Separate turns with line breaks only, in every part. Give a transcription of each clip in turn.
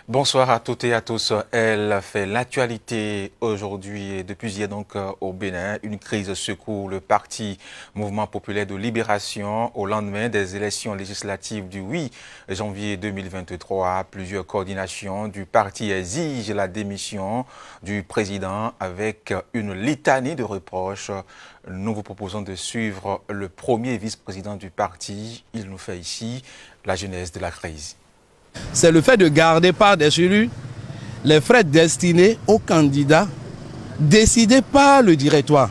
Bonsoir à toutes et à tous. Elle fait l'actualité aujourd'hui et depuis hier donc au Bénin. Une crise secoue le parti Mouvement populaire de libération au lendemain des élections législatives du 8 janvier 2023. Plusieurs coordinations du parti exigent la démission du président avec une litanie de reproches. Nous vous proposons de suivre le premier vice-président du parti. Il nous fait ici la genèse de la crise.
C'est le fait de garder par-dessus les frais destinés aux candidats décidés par le directoire.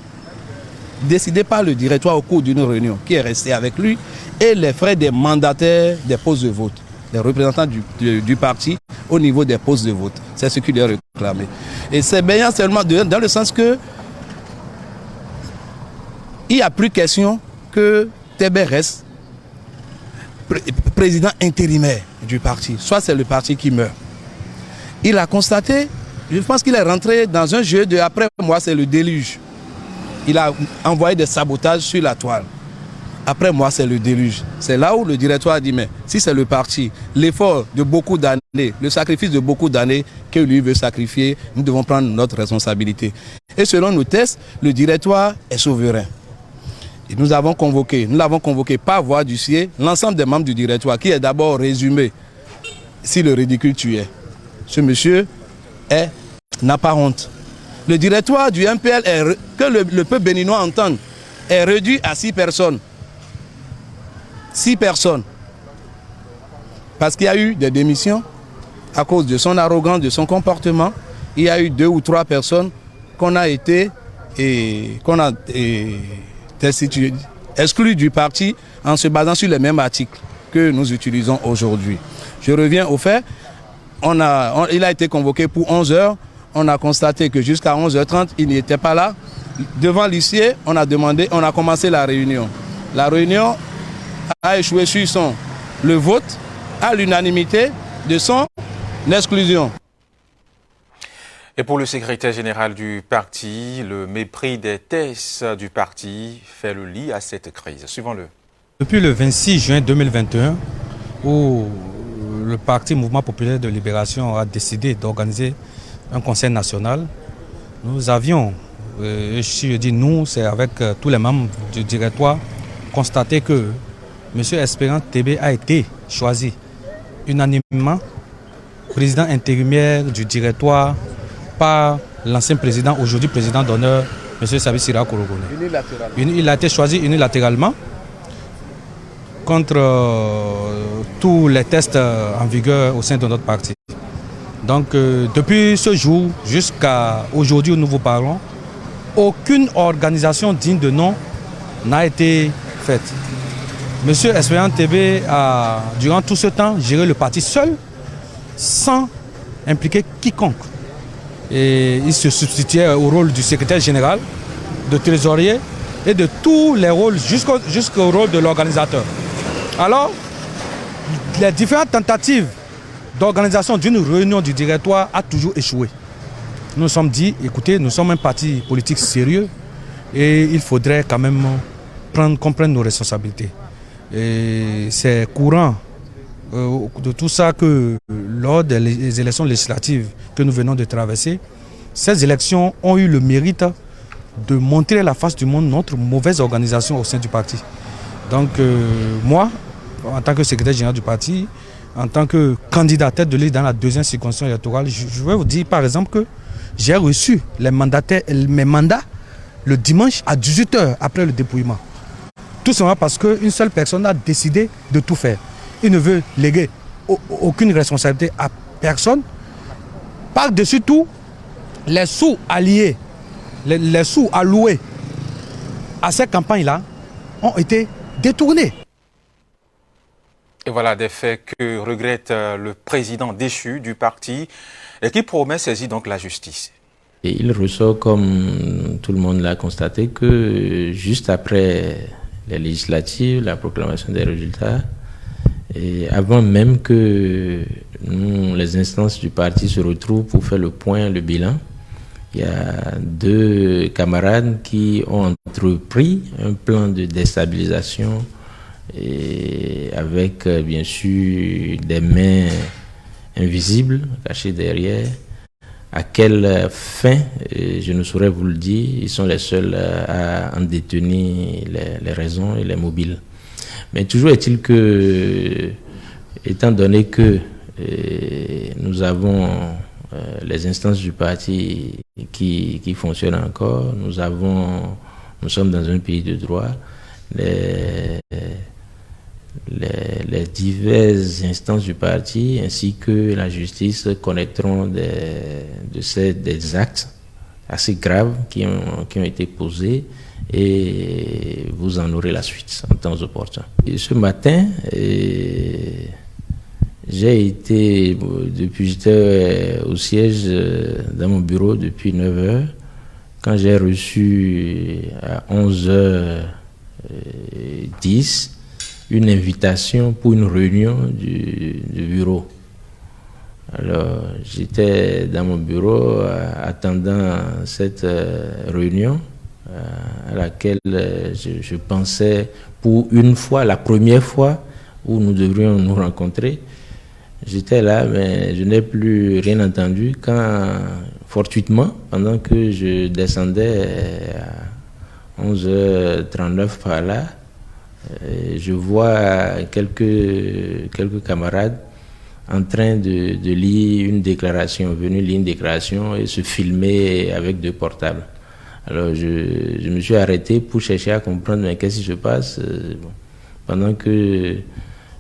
Décidés par le directoire au cours d'une réunion qui est restée avec lui et les frais des mandataires des postes de vote, les représentants du parti au niveau des postes de vote. C'est ce qu'il est réclamé. Et c'est bien seulement dans le sens que il n'y a plus question que Tébé reste président intérimaire du parti. Soit c'est le parti qui meurt. Il a constaté, je pense qu'il est rentré dans un jeu de après moi c'est le déluge. Il a envoyé des sabotages sur la toile. Après moi c'est le déluge. C'est là où le directoire a dit mais si c'est le parti, l'effort de beaucoup d'années, le sacrifice de beaucoup d'années que lui veut sacrifier, nous devons prendre notre responsabilité. Et selon nos tests, le directoire est souverain. Et nous l'avons convoqué par voie d'huissier, l'ensemble des membres du directoire qui est d'abord résumé si le ridicule tuait. Ce monsieur n'a pas honte. Le directoire du MPL, que le peuple béninois entende, est réduit à 6 personnes. 6 personnes. Parce qu'il y a eu des démissions à cause de son arrogance, de son comportement. Il y a eu 2 ou 3 personnes qu'on a été exclu du parti en se basant sur les mêmes articles que nous utilisons aujourd'hui. Je reviens au fait, il a été convoqué pour 11 heures, on a constaté que jusqu'à 11h30, il n'était pas là. Devant l'huissier, on a commencé la réunion. La réunion a échoué sur le vote à l'unanimité de son exclusion.
Et pour le secrétaire général du parti, le mépris des thèses du parti fait le lit à cette crise. Suivons-le.
Depuis le 26 juin 2021, où le parti Mouvement populaire de libération a décidé d'organiser un conseil national, nous avions, si je dis nous, c'est avec tous les membres du directoire, constaté que M. Espérant Tébé a été choisi unanimement président intérimaire du directoire par l'ancien président, aujourd'hui président d'honneur, M. Sabi Sira Korogone. Il a été choisi unilatéralement contre tous les tests en vigueur au sein de notre parti. Donc depuis ce jour jusqu'à aujourd'hui où nous vous parlons, aucune organisation digne de nom n'a été faite. M. Espérant Tébé a, durant tout ce temps, géré le parti seul, sans impliquer quiconque. Et il se substituait au rôle du secrétaire général, de trésorier et de tous les rôles jusqu'au rôle de l'organisateur. Alors, les différentes tentatives d'organisation d'une réunion du directoire a toujours échoué. Nous nous sommes dit, écoutez, nous sommes un parti politique sérieux et il faudrait quand même qu'on prenne nos responsabilités. Et c'est courant de tout ça que lors des élections législatives que nous venons de traverser, ces élections ont eu le mérite de montrer à la face du monde notre mauvaise organisation au sein du parti. Donc moi, en tant que secrétaire général du parti, en tant que candidat tête de liste dans la deuxième circonscription électorale, je vais vous dire par exemple que j'ai reçu mes mandats le dimanche à 18h après le dépouillement. Tout simplement parce qu'une seule personne a décidé de tout faire. Il ne veut léguer aucune responsabilité à personne. Par-dessus tout, les sous alliés, les sous alloués à ces campagnes-là ont été détournés.
Et voilà des faits que regrette le président déchu du parti et qui promet saisir donc la justice.
Et il ressort, comme tout le monde l'a constaté, que juste après les législatives, la proclamation des résultats, et avant même que les instances du parti se retrouvent pour faire le point, le bilan, il y a 2 camarades qui ont entrepris un plan de déstabilisation et avec bien sûr des mains invisibles cachés derrière. À quelle fin, je ne saurais vous le dire. Ils sont les seuls à en détenir les raisons et les mobiles. Mais toujours est-il que, étant donné que nous avons les instances du parti qui fonctionnent encore, nous sommes dans un pays de droit, les diverses instances du parti ainsi que la justice connaîtront des actes assez graves qui ont été posés et vous en aurez la suite en temps opportun. Et ce matin, j'étais au siège dans mon bureau depuis 9 heures. Quand j'ai reçu à 11h10 une invitation pour une réunion du bureau. Alors, j'étais dans mon bureau attendant cette réunion à laquelle je pensais pour une fois, la première fois où nous devrions nous rencontrer. J'étais là, mais je n'ai plus rien entendu quand, fortuitement, pendant que je descendais à 11h39 par là, je vois quelques camarades en train de lire une déclaration, venus lire une déclaration et se filmer avec 2 portables. Alors je me suis arrêté pour chercher à comprendre mais qu'est-ce qui se passe pendant que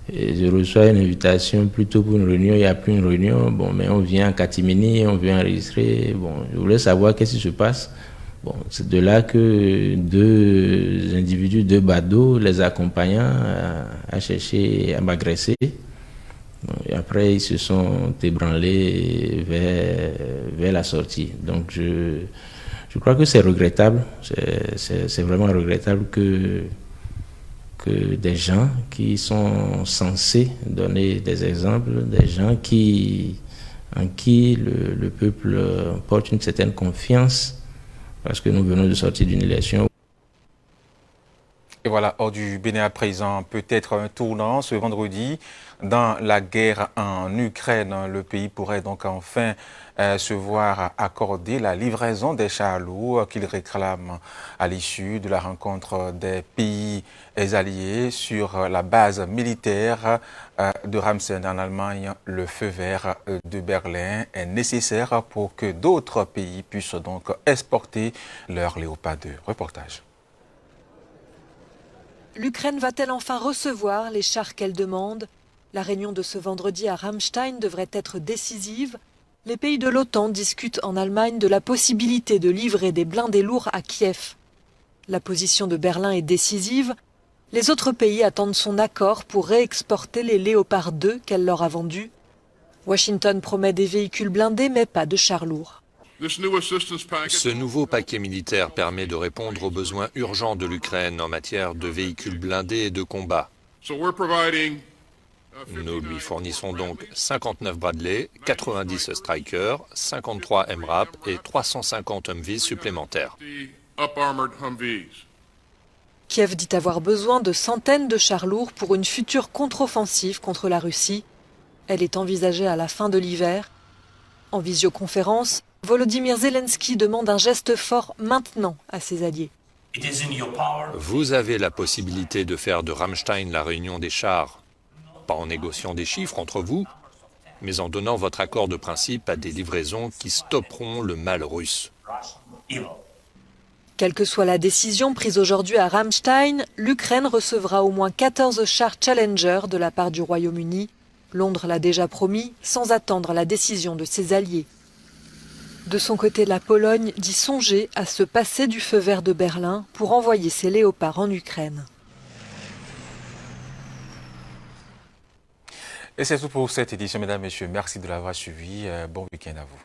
je reçois une invitation plutôt pour une réunion, il n'y a plus une réunion, mais on vient en catimini, on vient enregistrer, je voulais savoir qu'est-ce qui se passe. C'est de là que 2 individus, 2 badauds, les accompagnant, à chercher à m'agresser. Et après, ils se sont ébranlés vers la sortie. Donc, je crois que c'est regrettable, c'est vraiment regrettable que des gens qui sont censés donner des exemples, des gens en qui le peuple porte une certaine confiance, parce que nous venons de sortir d'une élection.
Et voilà, hors du Bénin à présent, peut-être un tournant ce vendredi. Dans la guerre en Ukraine, le pays pourrait donc enfin se voir accorder la livraison des chars lourds qu'il réclame à l'issue de la rencontre des pays alliés sur la base militaire de Ramstein en Allemagne. Le feu vert de Berlin est nécessaire pour que d'autres pays puissent donc exporter leur Léopard 2. Reportage.
L'Ukraine va-t-elle enfin recevoir les chars qu'elle demande? La réunion de ce vendredi à Ramstein devrait être décisive. Les pays de l'OTAN discutent en Allemagne de la possibilité de livrer des blindés lourds à Kiev. La position de Berlin est décisive. Les autres pays attendent son accord pour réexporter les Léopard 2 qu'elle leur a vendus. Washington promet des véhicules blindés, mais pas de chars lourds.
Ce nouveau paquet militaire permet de répondre aux besoins urgents de l'Ukraine en matière de véhicules blindés et de combat. Nous lui fournissons donc 59 Bradley, 90 Stryker, 53 MRAP et 350 Humvees supplémentaires.
Kiev dit avoir besoin de centaines de chars lourds pour une future contre-offensive contre la Russie. Elle est envisagée à la fin de l'hiver. En visioconférence, Volodymyr Zelensky demande un geste fort maintenant à ses alliés.
Vous avez la possibilité de faire de Ramstein la réunion des chars, pas en négociant des chiffres entre vous, mais en donnant votre accord de principe à des livraisons qui stopperont le mal russe.
Quelle que soit la décision prise aujourd'hui à Ramstein, l'Ukraine recevra au moins 14 chars Challenger de la part du Royaume-Uni. Londres l'a déjà promis, sans attendre la décision de ses alliés. De son côté, la Pologne dit songer à se passer du feu vert de Berlin pour envoyer ses léopards en Ukraine.
Et c'est tout pour cette édition, mesdames et messieurs. Merci de l'avoir suivi. Bon week-end à vous.